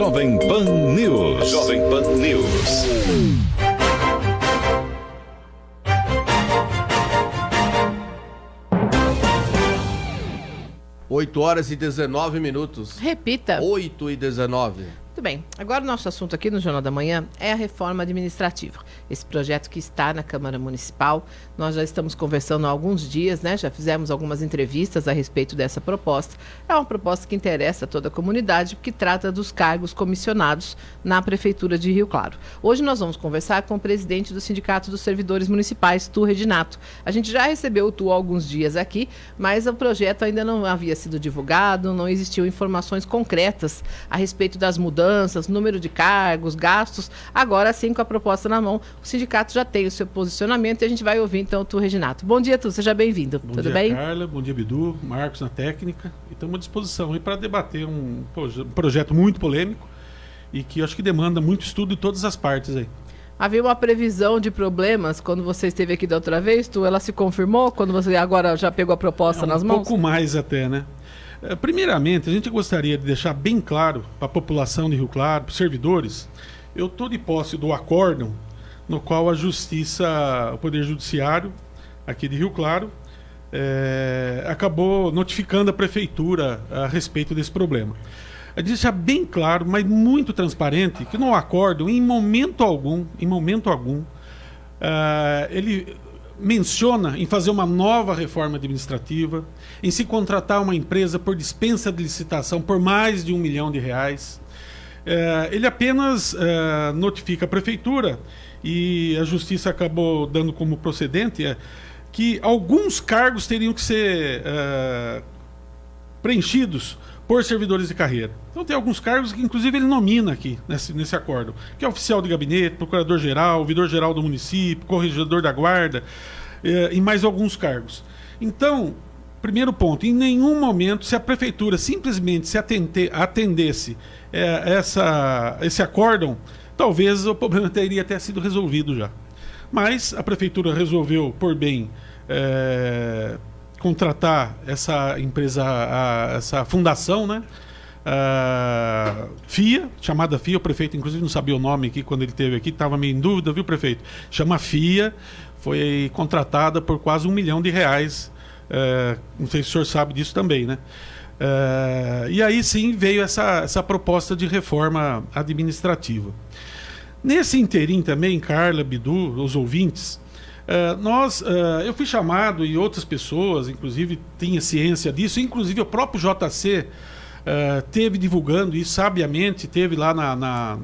Jovem Pan News. Jovem Pan News. 8h19. Repita. 8h19. Muito bem. Agora o nosso assunto aqui no Jornal da Manhã é a reforma administrativa. Esse projeto que está na Câmara Municipal, nós já estamos conversando há alguns dias, né? Já fizemos algumas entrevistas a respeito dessa proposta. É uma proposta que interessa a toda a comunidade, porque trata dos cargos comissionados na Prefeitura de Rio Claro. Hoje nós vamos conversar com o presidente do Sindicato dos Servidores Municipais, Tu Reginato. A gente já recebeu o Tu há alguns dias aqui, mas o projeto ainda não havia sido divulgado, não existiam informações concretas a respeito das mudanças, número de cargos, gastos. Agora sim, com a proposta na mão, o sindicato já tem o seu posicionamento e a gente vai ouvir então o Tu Reginato. Bom dia, Tu, seja bem-vindo. Tudo bem? Bom dia, Carla. Bom dia, Bidu, Marcos na técnica. E estamos à disposição aí para debater um projeto muito polêmico e que eu acho que demanda muito estudo de todas as partes aí. Havia uma previsão de problemas quando você esteve aqui da outra vez, Tu, ela se confirmou quando você agora já pegou a proposta nas mãos? Um pouco mais até, né? Primeiramente, a gente gostaria de deixar bem claro para a população de Rio Claro, para os servidores, eu estou de posse do acórdão no qual a Justiça, o Poder Judiciário aqui de Rio Claro, acabou notificando a Prefeitura a respeito desse problema. A gente deixar bem claro, mas muito transparente, que no acórdão, em momento algum, ele menciona em fazer uma nova reforma administrativa, em se contratar uma empresa por dispensa de licitação por mais de R$1 milhão. Ele apenas notifica a Prefeitura, e a Justiça acabou dando como procedente que alguns cargos teriam que ser preenchidos por servidores de carreira. Então tem alguns cargos que inclusive ele nomina aqui nesse acordo, que é oficial de gabinete, procurador-geral, ouvidor-geral do município, corregedor da guarda, e mais alguns cargos. Então, primeiro ponto, em nenhum momento, se a Prefeitura simplesmente se atendesse esse acórdão, talvez o problema teria até sido resolvido já. Mas a Prefeitura resolveu, por bem, contratar essa empresa, essa fundação, né? FIA, chamada FIA, o prefeito inclusive não sabia o nome aqui quando ele esteve aqui, estava meio em dúvida, viu, prefeito? Chama FIA, foi contratada por quase R$1 milhão. Não sei se o senhor sabe disso também, né? E aí sim veio essa proposta de reforma administrativa. Nesse inteirinho também, Carla, Bidu, os ouvintes, eu fui chamado, e outras pessoas, inclusive, tinham ciência disso, inclusive o próprio JC teve divulgando isso sabiamente, teve lá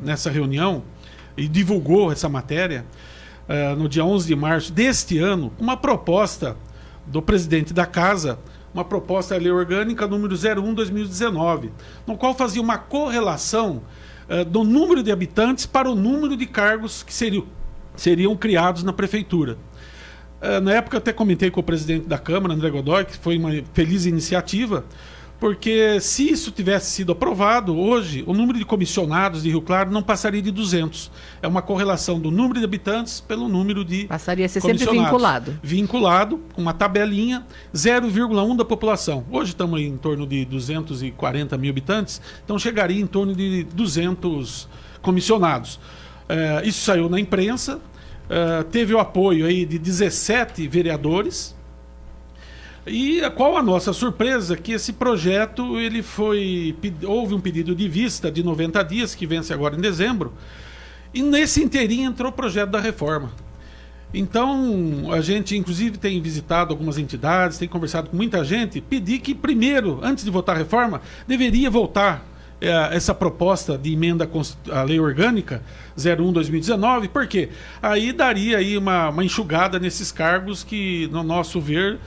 nessa reunião e divulgou essa matéria no dia 11 de março deste ano, uma proposta do presidente da Casa, uma proposta da Lei Orgânica número 01/2019, no qual fazia uma correlação do número de habitantes para o número de cargos que seriam criados na Prefeitura. Na época eu até comentei com o presidente da Câmara, André Godoy, que foi uma feliz iniciativa, porque se isso tivesse sido aprovado, hoje o número de comissionados de Rio Claro não passaria de 200. É uma correlação do número de habitantes pelo número de passaria a ser sempre vinculado. Vinculado, com uma tabelinha, 0,1 da população. Hoje estamos em torno de 240 mil habitantes, então chegaria em torno de 200 comissionados. Isso saiu na imprensa, teve o apoio aí de 17 vereadores. E qual a nossa surpresa? Que esse projeto, houve um pedido de vista de 90 dias, que vence agora em dezembro, e nesse inteirinho entrou o projeto da reforma. Então, a gente inclusive tem visitado algumas entidades, tem conversado com muita gente, pedir que primeiro, antes de votar a reforma, deveria voltar essa proposta de emenda à Lei Orgânica 01/2019, porque aí daria aí uma enxugada nesses cargos que, no nosso ver,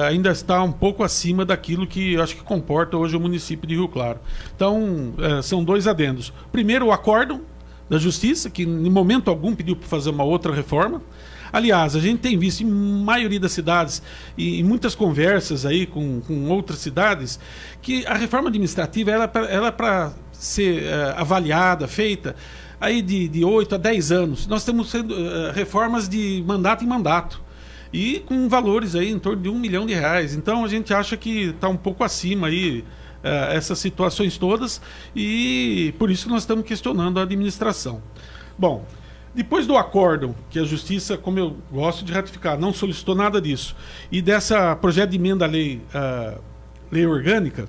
ainda está um pouco acima daquilo que eu acho que comporta hoje o município de Rio Claro. Então, são dois adendos. Primeiro, o acórdão da Justiça, que em momento algum pediu para fazer uma outra reforma. Aliás, a gente tem visto em maioria das cidades e em muitas conversas aí com outras cidades que a reforma administrativa ela é para ser avaliada, feita aí de 8 a 10 anos. Nós temos reformas de mandato em mandato e com valores aí em torno de R$1 milhão. Então a gente acha que está um pouco acima aí essas situações todas, e por isso nós estamos questionando a administração. Bom, depois do acórdão, que a Justiça, como eu gosto de ratificar, não solicitou nada disso, e dessa projeto de emenda à lei orgânica,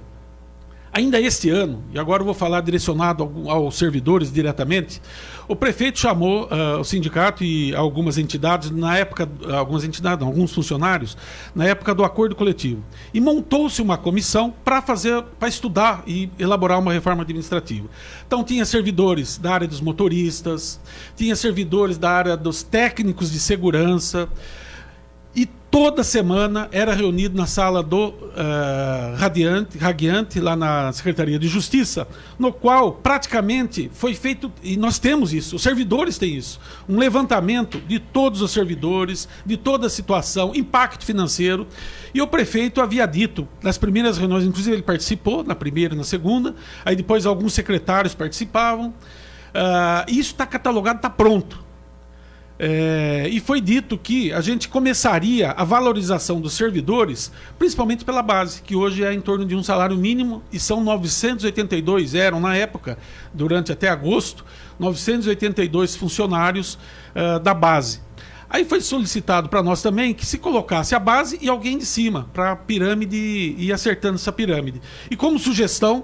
ainda este ano, e agora eu vou falar direcionado aos servidores diretamente, o prefeito chamou o sindicato e algumas entidades, alguns funcionários, na época do acordo coletivo. E montou-se uma comissão para estudar e elaborar uma reforma administrativa. Então tinha servidores da área dos motoristas, tinha servidores da área dos técnicos de segurança, e toda semana era reunido na sala do Radiante, lá na Secretaria de Justiça, no qual praticamente foi feito, e nós temos isso, os servidores têm isso, um levantamento de todos os servidores, de toda a situação, impacto financeiro, e o prefeito havia dito, nas primeiras reuniões, inclusive ele participou, na primeira e na segunda, aí depois alguns secretários participavam, isso está catalogado, está pronto. E foi dito que a gente começaria a valorização dos servidores, principalmente pela base, que hoje é em torno de um salário mínimo, e são 982, eram na época, durante até agosto, 982 funcionários da base. Aí foi solicitado para nós também que se colocasse a base e alguém de cima, para a pirâmide ir acertando essa pirâmide. E como sugestão,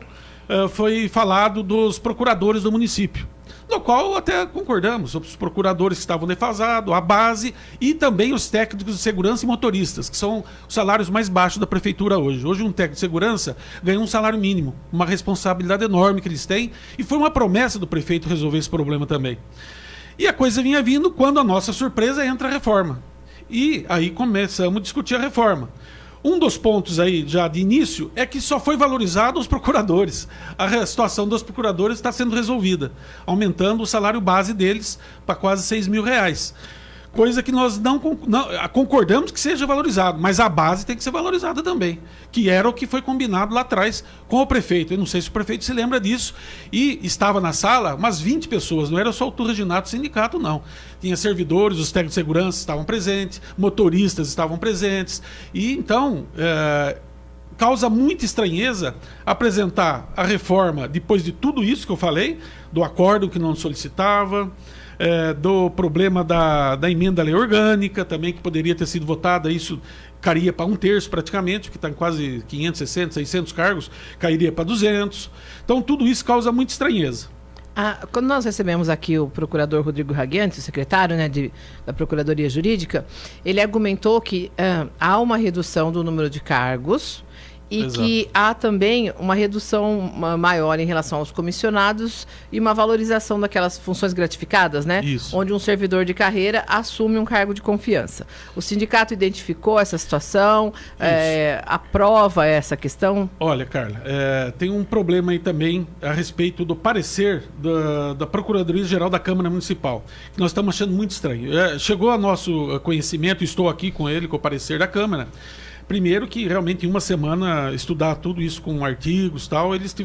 foi falado dos procuradores do município, no qual até concordamos, os procuradores que estavam defasados, a base e também os técnicos de segurança e motoristas, que são os salários mais baixos da prefeitura hoje. Hoje um técnico de segurança ganha um salário mínimo, uma responsabilidade enorme que eles têm, e foi uma promessa do prefeito resolver esse problema também. E a coisa vinha vindo quando, a nossa surpresa, entra a reforma. E aí começamos a discutir a reforma. Um dos pontos aí, já de início, é que só foi valorizado os procuradores. A situação dos procuradores está sendo resolvida, aumentando o salário base deles para quase R$6.000. Coisa que nós não concordamos que seja valorizado, mas a base tem que ser valorizada também, que era o que foi combinado lá atrás com o prefeito. Eu não sei se o prefeito se lembra disso, e estava na sala umas 20 pessoas, não era só o Turreginato sindicato, não. Tinha servidores, os técnicos de segurança estavam presentes, motoristas estavam presentes, e então causa muita estranheza apresentar a reforma depois de tudo isso que eu falei, do acordo que não solicitava, do problema da emenda à lei orgânica também, que poderia ter sido votada, isso cairia para 1/3 praticamente, que está em quase 560, 600 cargos, cairia para 200. Então tudo isso causa muita estranheza. Quando nós recebemos aqui o procurador Rodrigo Raguiante, o secretário, né, da Procuradoria Jurídica, ele argumentou que há uma redução do número de cargos, e exato, que há também uma redução maior em relação aos comissionados e uma valorização daquelas funções gratificadas, né? Isso. Onde um servidor de carreira assume um cargo de confiança. O sindicato identificou essa situação, aprova essa questão? Olha, Carla, tem um problema aí também a respeito do parecer da Procuradoria-Geral da Câmara Municipal, que nós estamos achando muito estranho. Chegou a nosso conhecimento, estou aqui com ele, com o parecer da Câmara. Primeiro que realmente em uma semana estudar tudo isso com artigos e tal, eles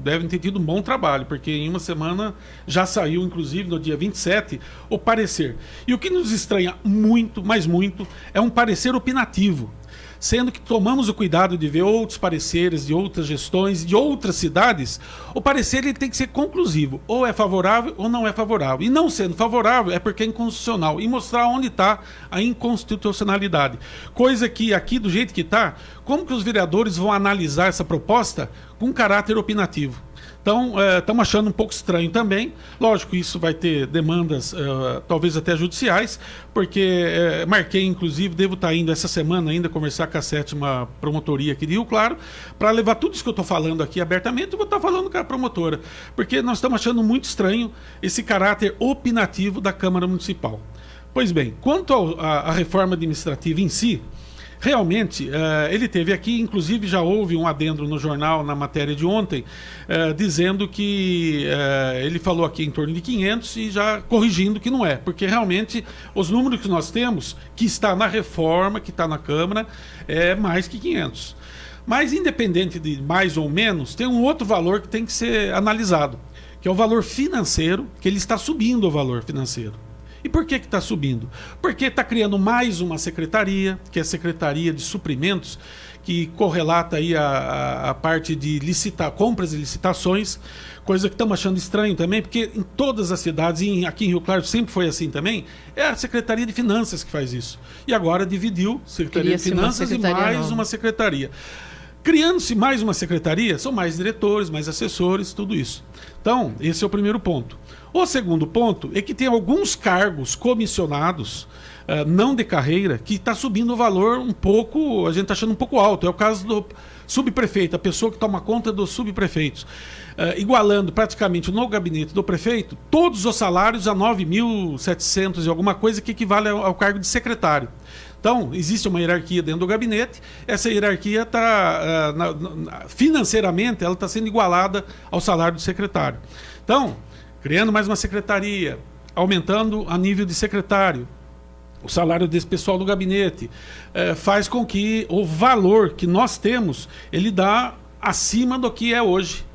devem ter tido um bom trabalho, porque em uma semana já saiu, inclusive no dia 27, o parecer. E o que nos estranha muito, mas muito, é um parecer opinativo. Sendo que tomamos o cuidado de ver outros pareceres de outras gestões, de outras cidades, o parecer ele tem que ser conclusivo, ou é favorável ou não é favorável. E não sendo favorável é porque é inconstitucional, e mostrar onde está a inconstitucionalidade. Coisa que aqui, do jeito que está, como que os vereadores vão analisar essa proposta com caráter opinativo? Então, estamos achando um pouco estranho também. Lógico, isso vai ter demandas, talvez até judiciais, porque marquei, inclusive, devo estar indo essa semana ainda conversar com a 7ª Promotoria aqui de Rio Claro, para levar tudo isso que eu estou falando aqui abertamente, eu vou estar falando com a promotora, porque nós estamos achando muito estranho esse caráter opinativo da Câmara Municipal. Pois bem, quanto à reforma administrativa em si, realmente, ele teve aqui, inclusive já houve um adendo no jornal, na matéria de ontem, dizendo que ele falou aqui em torno de 500 e já corrigindo que não é, porque realmente os números que nós temos, que está na reforma, que está na Câmara, é mais que 500. Mas independente de mais ou menos, tem um outro valor que tem que ser analisado, que é o valor financeiro, que ele está subindo o valor financeiro. E por que está subindo? Porque está criando mais uma secretaria, que é a Secretaria de Suprimentos, que correlata aí a parte de compras e licitações, coisa que estamos achando estranho também, porque em todas as cidades, e aqui em Rio Claro sempre foi assim também, é a Secretaria de Finanças que faz isso. E agora dividiu Secretaria de Finanças e mais uma secretaria. Criando-se mais uma secretaria, são mais diretores, mais assessores, tudo isso. Então, esse é o primeiro ponto. O segundo ponto é que tem alguns cargos comissionados, não de carreira, que está subindo o valor um pouco, a gente está achando um pouco alto. É o caso do subprefeito, a pessoa que toma conta dos subprefeitos. Igualando praticamente no gabinete do prefeito, todos os salários a 9.700 e alguma coisa, que equivale ao cargo de secretário. Então, existe uma hierarquia dentro do gabinete, essa hierarquia está, financeiramente, ela está sendo igualada ao salário do secretário. Então, criando mais uma secretaria, aumentando a nível de secretário, o salário desse pessoal do gabinete, faz com que o valor que nós temos, ele dá acima do que é hoje.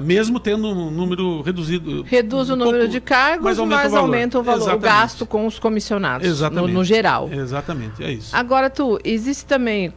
Mesmo tendo um número reduzido. Reduz o número de cargos, mas aumenta o valor, o gasto com os comissionados. Exatamente. No geral. Exatamente, é isso. Agora, existe também,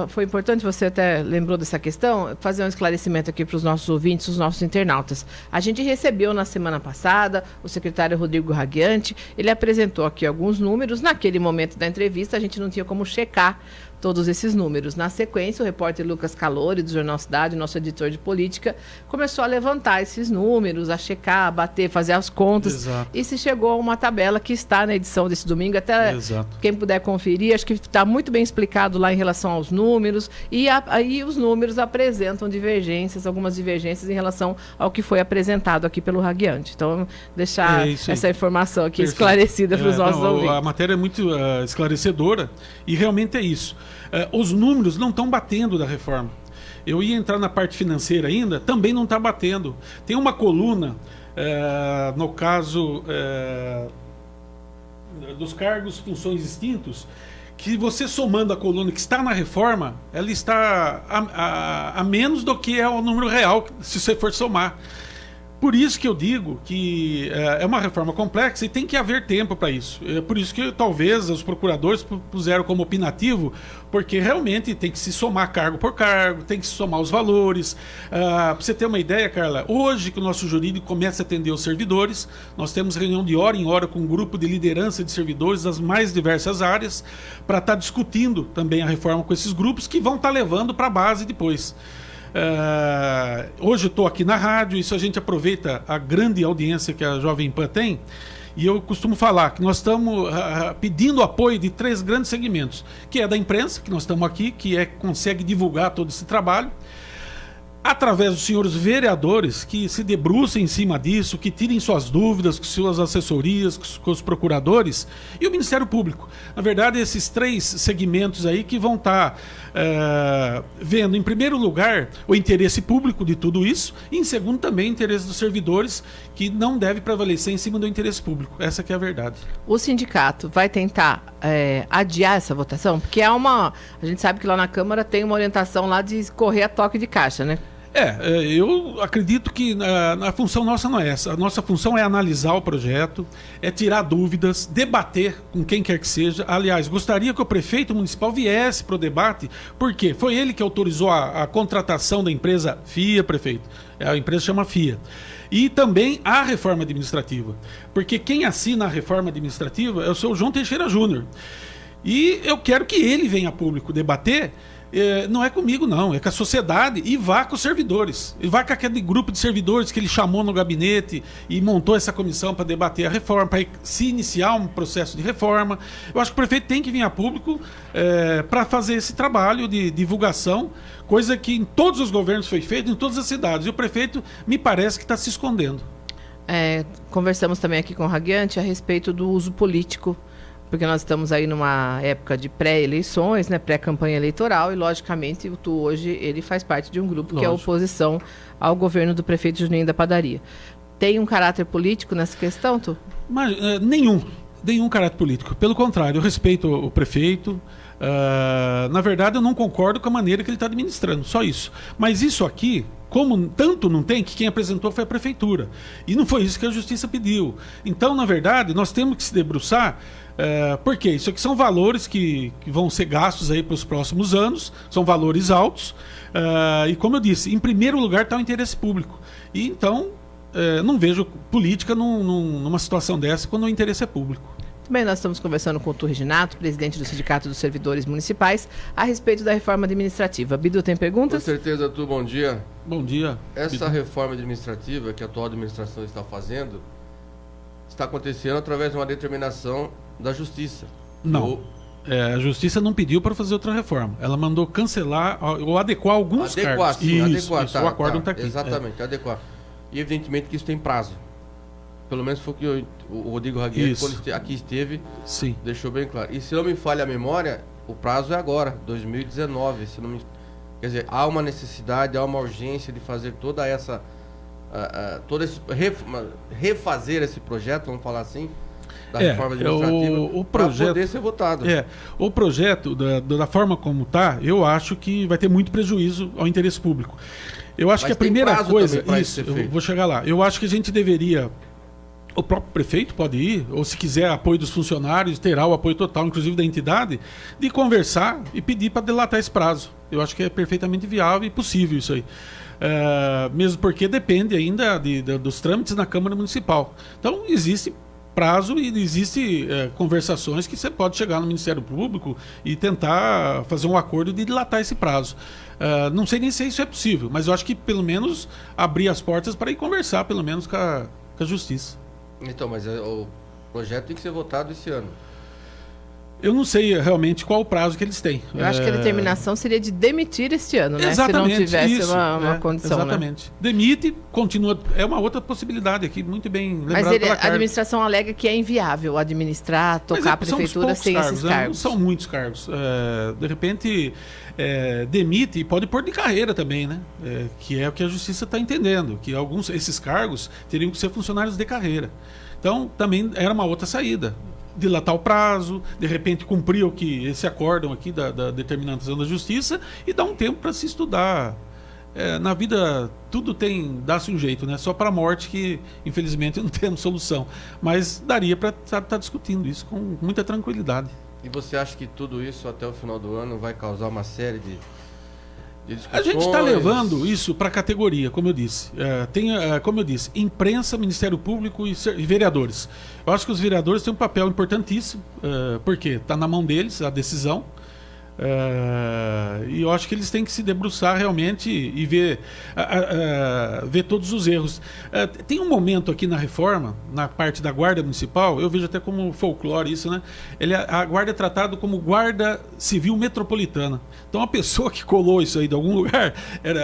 foi importante, você até lembrou dessa questão, fazer um esclarecimento aqui para os nossos ouvintes, os nossos internautas. A gente recebeu na semana passada o secretário Rodrigo Raguiante, ele apresentou aqui alguns números. Naquele momento da entrevista, a gente não tinha como checar todos esses números. Na sequência, o repórter Lucas Calori, do Jornal Cidade, nosso editor de política, começou a levantar esses números, a checar, a bater, fazer as contas. Exato. E se chegou a uma tabela que está na edição desse domingo. Até Exato. Quem puder conferir, acho que está muito bem explicado lá em relação aos números. E aí os números apresentam divergências, algumas divergências em relação ao que foi apresentado aqui pelo Raguiante. Então, deixar essa informação aqui esclarecida para os nossos ouvintes. A matéria é muito esclarecedora e realmente é isso. Os números não estão batendo da reforma. Eu ia entrar na parte financeira ainda, também não está batendo. Tem uma coluna, no caso dos cargos, funções extintos, que você somando a coluna que está na reforma, ela está a menos do que é o número real, se você for somar. Por isso que eu digo que é uma reforma complexa e tem que haver tempo para isso. Por isso que talvez os procuradores puseram como opinativo, porque realmente tem que se somar cargo por cargo, tem que se somar os valores. Para você ter uma ideia, Carla, hoje que o nosso jurídico começa a atender os servidores, nós temos reunião de hora em hora com um grupo de liderança de servidores das mais diversas áreas, para estar discutindo também a reforma com esses grupos, que vão estar levando para a base depois. Hoje eu estou aqui na rádio, isso a gente aproveita a grande audiência que a Jovem Pan tem, e eu costumo falar que nós estamos pedindo apoio de 3 grandes segmentos, que é da imprensa, que nós estamos aqui, que consegue divulgar todo esse trabalho, através dos senhores vereadores que se debrucem em cima disso, que tirem suas dúvidas com suas assessorias, com os procuradores, e o Ministério Público. Na verdade, esses 3 segmentos aí que vão estar vendo, em primeiro lugar, o interesse público de tudo isso, e em segundo também o interesse dos servidores, que não deve prevalecer em cima do interesse público. Essa que é a verdade. O sindicato vai tentar adiar essa votação? Porque a gente sabe que lá na Câmara tem uma orientação lá de correr a toque de caixa, né? Eu acredito que a função nossa não é essa. A nossa função é analisar o projeto, é tirar dúvidas, debater com quem quer que seja. Aliás, gostaria que o prefeito municipal viesse para o debate, porque foi ele que autorizou a contratação da empresa FIA, prefeito. A empresa chama FIA. E também a reforma administrativa. Porque quem assina a reforma administrativa é o seu João Teixeira Júnior. E eu quero que ele venha a público debater. Não é comigo não, é com a sociedade, e vá com os servidores, e vá com aquele grupo de servidores que ele chamou no gabinete e montou essa comissão para debater a reforma, para se iniciar um processo de reforma. Eu acho que o prefeito tem que vir a público para fazer esse trabalho de divulgação, coisa que em todos os governos foi feita, em todas as cidades, e o prefeito me parece que está se escondendo. Conversamos também aqui com o Raguiante a respeito do uso político, porque nós estamos aí numa época de pré-eleições, né, pré-campanha eleitoral, e logicamente o Tu hoje ele faz parte de um grupo que é a oposição ao governo do prefeito Juninho da Padaria. Tem um caráter político nessa questão, Tu? Mas, nenhum caráter político. Pelo contrário, eu respeito o prefeito. Na verdade, eu não concordo com a maneira que ele está administrando, só isso. Mas isso aqui, como tanto não tem, que quem apresentou foi a prefeitura. E não foi isso que a justiça pediu. Então, na verdade, nós temos que se debruçar, porque isso aqui são valores que vão ser gastos aí para os próximos anos, são valores altos, e como eu disse, em primeiro lugar está o interesse público. E então, não vejo política numa situação dessa quando o interesse é público. Também nós estamos conversando com o Arthur Reginato, presidente do Sindicato dos Servidores Municipais, a respeito da reforma administrativa. Bidu, tem perguntas? Com certeza, Arthur, bom dia. Bom dia. Essa reforma administrativa que a atual administração está fazendo está acontecendo através de uma determinação da Justiça. Não. A Justiça não pediu para fazer outra reforma. Ela mandou cancelar ou adequar alguns cargos. Adequar, o acórdão está aqui. Exatamente, adequar. E evidentemente que isso tem prazo. Pelo menos foi o que o Rodrigo Raguete, quando aqui esteve, sim, deixou bem claro. E se não me falha a memória, o prazo é agora, 2019. Quer dizer, há uma necessidade, há uma urgência de fazer toda essa... refazer esse projeto, vamos falar assim, da reforma administrativa, para poder ser votado. O projeto, da forma como está, eu acho que vai ter muito prejuízo ao interesse público. Eu acho que a primeira coisa... Isso, eu vou chegar lá. Eu acho que a gente deveria... O próprio prefeito pode ir, ou se quiser apoio dos funcionários, terá o apoio total, inclusive da entidade, de conversar e pedir para dilatar esse prazo. Eu acho que é perfeitamente viável e possível isso aí. Mesmo porque depende ainda dos trâmites na Câmara Municipal. Então, existe prazo e existe conversações que você pode chegar no Ministério Público e tentar fazer um acordo de dilatar esse prazo. Não sei nem se isso é possível, mas eu acho que pelo menos abrir as portas para ir conversar, pelo menos com a Justiça. Então, mas o projeto tem que ser votado esse ano. Eu não sei realmente qual o prazo que eles têm. Eu acho que a determinação seria de demitir este ano, né? Exatamente, se não tivesse isso, uma condição. Exatamente. Né? Demite, continua. É uma outra possibilidade aqui, muito bem lembrado. Mas a administração alega que é inviável administrar, tocar a prefeitura sem cargos, esses cargos. Não são muitos cargos. De repente, demite e pode pôr de carreira também, né? Que é o que a Justiça está entendendo, que esses cargos teriam que ser funcionários de carreira. Então, também era uma outra saída. Dilatar o prazo, de repente cumprir esse acórdão aqui da determinação da Justiça e dar um tempo para se estudar. Na vida tudo dá-se um jeito, né? Só para a morte que infelizmente não temos solução. Mas daria para estar discutindo isso com muita tranquilidade. E você acha que tudo isso até o final do ano vai causar uma série de discussões? A gente está levando isso para a categoria, como eu disse. Como eu disse, imprensa, Ministério Público e vereadores. Eu acho que os vereadores têm um papel importantíssimo, porque está na mão deles a decisão. E eu acho que eles têm que se debruçar realmente e ver todos os erros. Tem um momento aqui na reforma, na parte da Guarda Municipal, eu vejo até como folclore isso, né? A Guarda é tratada como Guarda Civil Metropolitana. Então a pessoa que colou isso aí de algum lugar,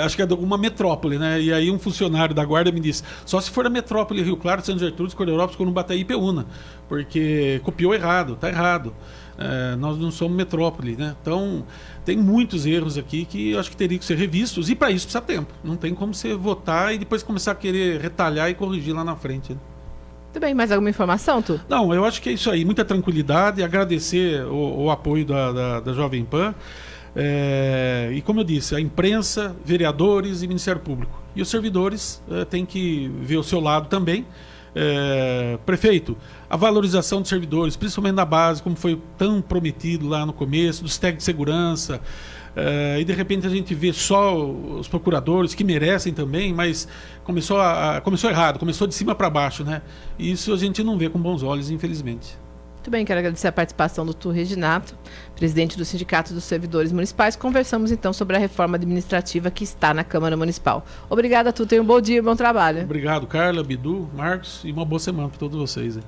acho que é de alguma metrópole, né? E aí um funcionário da Guarda me disse, só se for a metrópole Rio Claro, São Gertrudes, Corderópolis, Corumbataí e Peúna, porque copiou errado, está errado. Nós não somos metrópole, né? Então tem muitos erros aqui que eu acho que teriam que ser revistos e para isso precisa tempo. Não tem como você votar e depois começar a querer retalhar e corrigir lá na frente, né? Muito bem, mais alguma informação, Tu? Não, eu acho que é isso aí, muita tranquilidade, agradecer o apoio da Jovem Pan. E como eu disse, a imprensa, vereadores e Ministério Público. E os servidores têm que ver o seu lado também. Prefeito, a valorização dos servidores, principalmente na base, como foi tão prometido lá no começo, dos técnicos de segurança, e de repente a gente vê só os procuradores que merecem também, mas começou errado, começou de cima para baixo, né? E isso a gente não vê com bons olhos, infelizmente. Muito bem, quero agradecer a participação do Arthur Reginato, presidente do Sindicato dos Servidores Municipais. Conversamos então sobre a reforma administrativa que está na Câmara Municipal. Obrigada, Arthur. Tenha um bom dia e bom trabalho. Obrigado, Carla, Bidu, Marcos, e uma boa semana para todos vocês.